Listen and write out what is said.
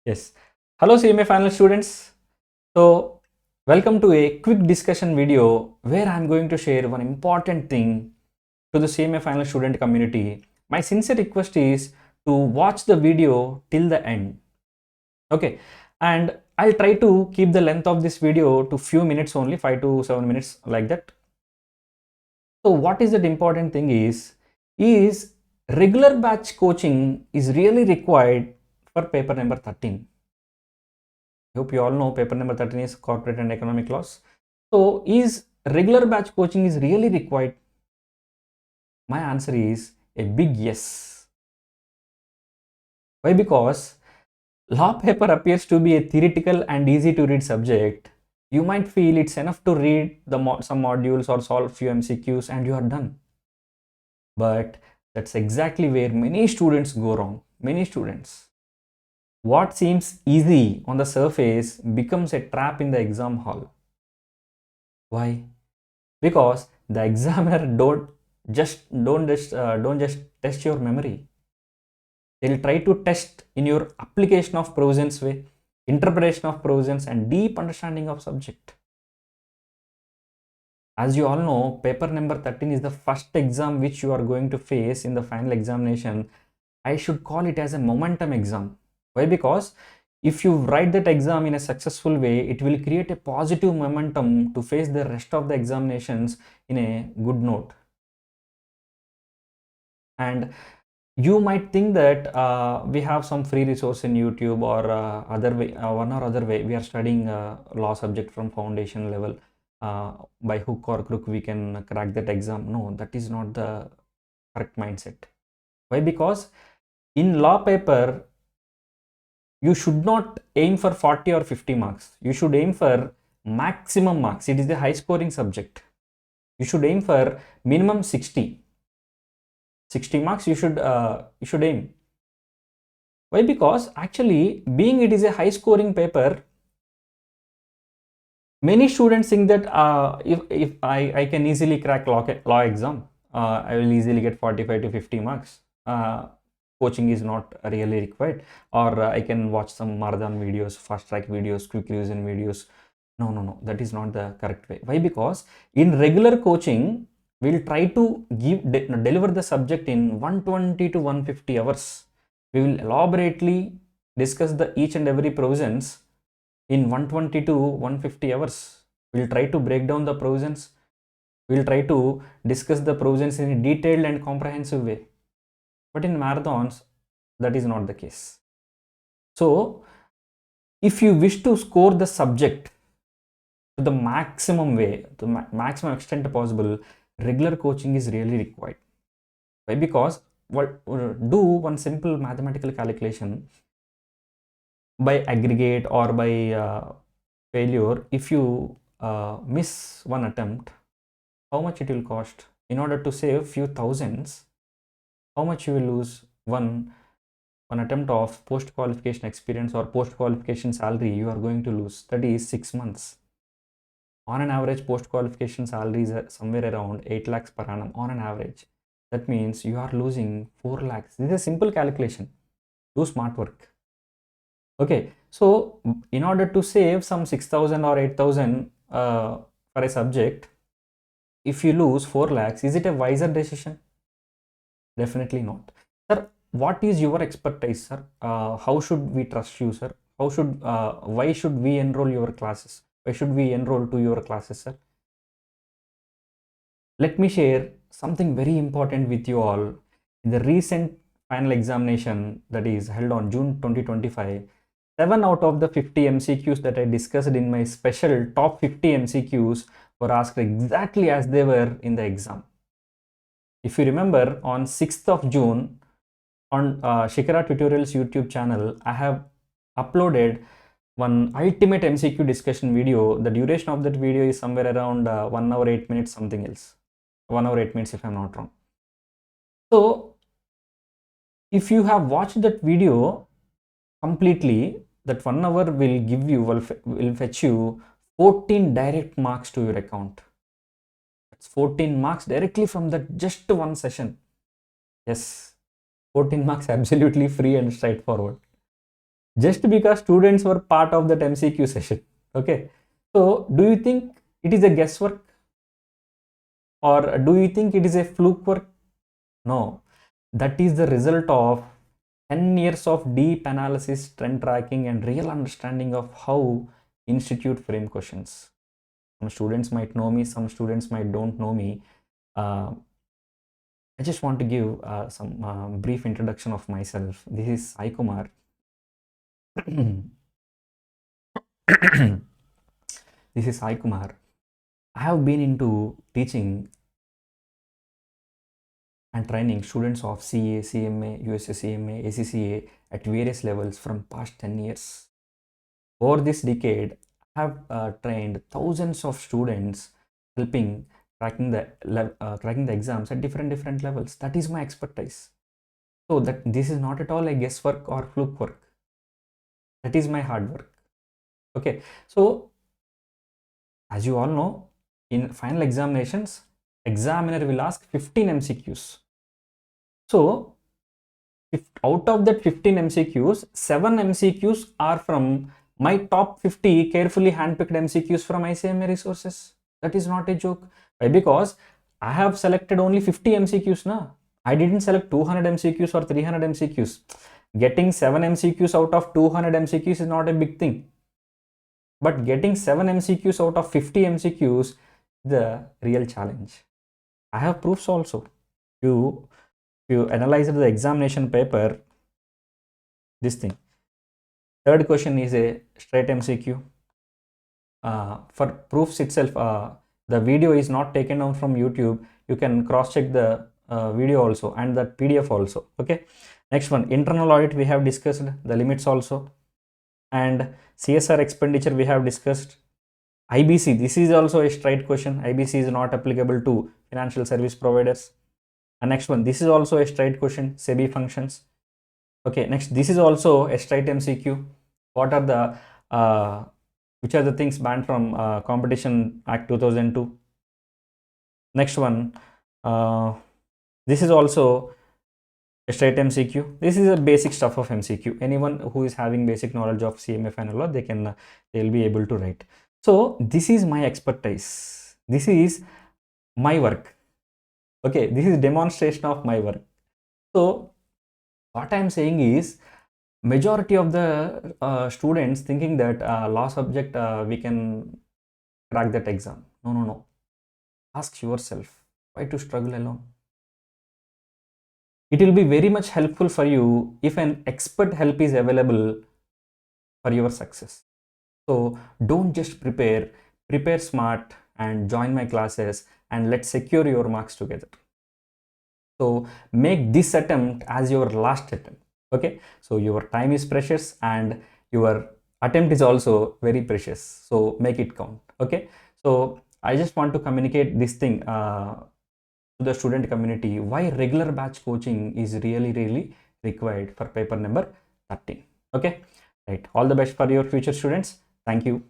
Yes. Hello CMA final students. So welcome to a quick discussion video where I'm going to share one important thing to the CMA final student community. My sincere request is to watch the video till the end. Okay. And I'll try to keep the length of this video to few minutes only, 5 to 7 minutes like that. So what is that important thing is regular batch coaching is really required for paper number 13. Hope you all know paper number 13 is corporate and economic laws. So is regular batch coaching is really required? My answer is a big yes. Why? Because law paper appears to be a theoretical and easy to read subject. You might feel it's enough to read some modules or solve few MCQs and you are done. But that's exactly where many students go wrong. Many students. What seems easy on the surface becomes a trap in the exam hall. Why? Because the examiner don't just test your memory. They'll try to test in your application of provisions way, interpretation of provisions, and deep understanding of subject. As you all know, paper number 13 is the first exam which you are going to face in the final examination. I should call it as a momentum exam. Why? Because if you write that exam in a successful way, it will create a positive momentum to face the rest of the examinations in a good note. And you might think that we have some free resource in YouTube or other way, one or other way we are studying law subject from foundation level. By hook or crook we can crack that exam. No, that is not the correct mindset. Why? Because in law paper you should not aim for 40 or 50 marks. You should aim for maximum marks. It is the high scoring subject. You should aim for minimum 60 marks. You should aim. Why? Because actually being it is a high scoring paper, many students think that if I can easily crack law exam, I will easily get 45 to 50 marks. Coaching is not really required, or I can watch some marathon videos, fast track videos, quick revision videos. No, that is not the correct way. Why? Because in regular coaching we'll try to deliver the subject in 120 to 150 hours. We will elaborately discuss the each and every provisions in 120 to 150 hours. We'll try to break down the provisions. We'll try to discuss the provisions in a detailed and comprehensive way. But in marathons, that is not the case. So, if you wish to score the subject to the maximum way, to maximum extent possible, regular coaching is really required. Why? Because do one simple mathematical calculation by aggregate or by failure. If you miss one attempt, how much it will cost? In order to save few thousands, how much you will lose? One attempt of post qualification experience or post qualification salary you are going to lose. That is 6 months. On an average, post qualification salary is somewhere around 8 lakhs per annum on an average. That means you are losing 4 lakhs. This is a simple calculation. Do smart work. Okay, so in order to save some 6,000 or 8,000 for a subject, if you lose 4 lakhs, is it a wiser decision? Definitely not. Sir, what is your expertise, sir? How should we trust you, sir? Why should we enroll your classes? Why should we enroll to your classes, sir? Let me share something very important with you all. In the recent final examination that is held on June 2025, 7 out of the 50 MCQs that I discussed in my special top 50 MCQs were asked exactly as they were in the exam. If you remember, on 6th of June on Shikara Tutorials YouTube channel, I have uploaded one ultimate MCQ discussion video. The duration of that video is somewhere around 1 hour 8 minutes something else. 1 hour 8 minutes if I'm not wrong. So if you have watched that video completely, that 1 hour will fetch you 14 direct marks to your account. That's 14 marks directly from that just one session. Yes, 14 marks absolutely free and straightforward. just because students were part of that MCQ session. Okay, so do you think it is a guesswork, or do you think it is a fluke work? No, that is the result of 10 years of deep analysis, trend tracking, and real understanding of how institute frame questions. Some students might know me, some students might don't know me. I just want to give some brief introduction of myself. This is Sai Kumar. This is Sai Kumar. I have been into teaching and training students of CA, CMA, USA CMA, ACCA at various levels from past 10 years. Over this decade, I have trained thousands of students, helping cracking the exams at different levels. That is my expertise. So that this is not at all a guesswork or fluke work. That is my hard work. Okay, so as you all know, in final examinations, examiner will ask 15 MCQs. So if out of that 15 MCQs, 7 MCQs are from my top 50 carefully handpicked MCQs from ICMA resources. That is not a joke. Why? Because I have selected only 50 MCQs now. I didn't select 200 MCQs or 300 MCQs. Getting 7 MCQs out of 200 MCQs is not a big thing. But getting 7 MCQs out of 50 MCQs is the real challenge. I have proofs also. You analyze the examination paper, this thing. Third question is a straight MCQ. For proofs itself, the video is not taken down from YouTube. You can cross check the video also and that PDF also. Okay. Next one, internal audit we have discussed the limits also, and CSR expenditure we have discussed. IBC, this is also a straight question. IBC is not applicable to financial service providers. And next one, this is also a straight question, SEBI functions. Okay, next, this is also a straight MCQ. What are the which are the things banned from Competition Act 2002? Next one, this is also a straight MCQ. This is a basic stuff of MCQ. Anyone who is having basic knowledge of CMA final law, they'll be able to write. So this is my expertise. This is my work. Okay, this is demonstration of my work. So what I'm saying is, majority of the students thinking that law subject we can crack that exam. No. Ask yourself, why to struggle alone? It will be very much helpful for you if an expert help is available for your success. So don't just prepare smart and join my classes, and let's secure your marks together. So make this attempt as your last attempt. Okay, so your time is precious and your attempt is also very precious, so make it count. Okay, so I just want to communicate this thing to the student community, why regular batch coaching is really required for paper number 13. Okay, right, all the best for your future students. Thank you.